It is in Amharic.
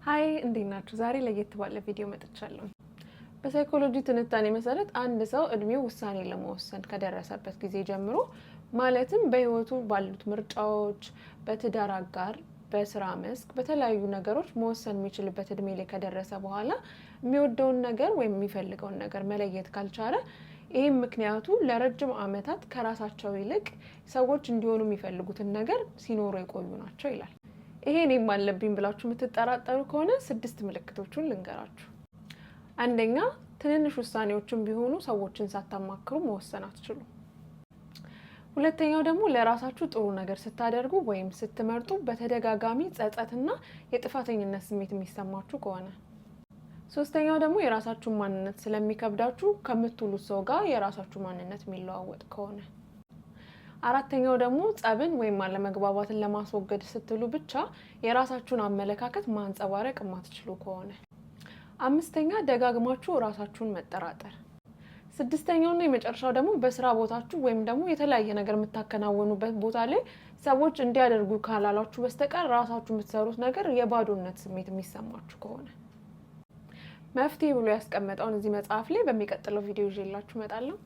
ሃይ እንዴት ናችሁ? ዛሬ ለየት ባለ ቪዲዮ መጥቻለሁ። በሳይኮሎጂ ትንታኔ መሰረት አንድ ሰው እድሜው ውሳኔ ለመወሰን ከደረሰበት ጊዜ ጀምሮ ማለትም በህይወቱ ባሉት ምርጫዎች፣ በትዳር አጋር፣ በስራ መስክ፣ በተለያዩ ነገሮች መወሰን የሚችልበት እድሜ ላይ ከደረሰ በኋላ የሚወደውን ነገር ወይም የሚፈልገውን ነገር መለየት ካልቻለ ይህም ምክንያቱ ለረጅም ዓመታት ከራሳቸው ይልቅ ሰዎች እንዲሆኑ የሚፈልጉትን ነገር ሲኖሩ የቆዩ ናቸው ይላል። ይሄ እኔም አለብኝ ብላችሁ የምትጠራጠሩ ከሆነ 6 ምልክቶቹን ልንገራችሁ። አንደኛ፣ ትንንሽ ውሳኔዎችን ቢሆኑ ሰዎችን ሳታማክሩ መወሰን አትችሉም። ሁለተኛው ደግሞ ለራሳችሁ ጥሩ ነገር ስታደርጉ ወይም ስትመርጡ በተደጋጋሚ ጸጸትና የጥፋተኝነት ስሜት የሚሰማችሁ ከሆነ። ሶስተኛው ደግሞ የራሳችሁን ማንነት ስለሚከብዳችሁ ከምትውሉት ሰው ጋር የራሳችሁ ማንነት የሚለዋወጥ ከሆነ። አራተኛው ደግሞ ጸብን ወይም አለመግባባትን ለማስወገድ ስትሉ ብቻ የራሳችሁን አመለካከት ማንጸባረቅ የማትችሉ ከሆነ። አምስተኛ፣ ደጋግማችሁ ራሳችሁን መጠራጠር። ስድስተኛውና የመጨረሻው ደግሞ በስራ ቦታችሁ ወይም ደግሞ የተለያየ ነገር የምታከናውኑበት ቦታ ላይ ሰዎች እንዲያደርጉ ካላላችሁ በስተቀር ራሳችሁ የምትሰሩት ነገር የባዶነት ስሜት የሚሰማችሁ ከሆነ። መፍትሄ ብሎ ያስቀመጠውን እዚህ መጽሐፍ ላይ በሚቀጥለው ቪዲዮ ይዤላችሁ እመጣለሁ።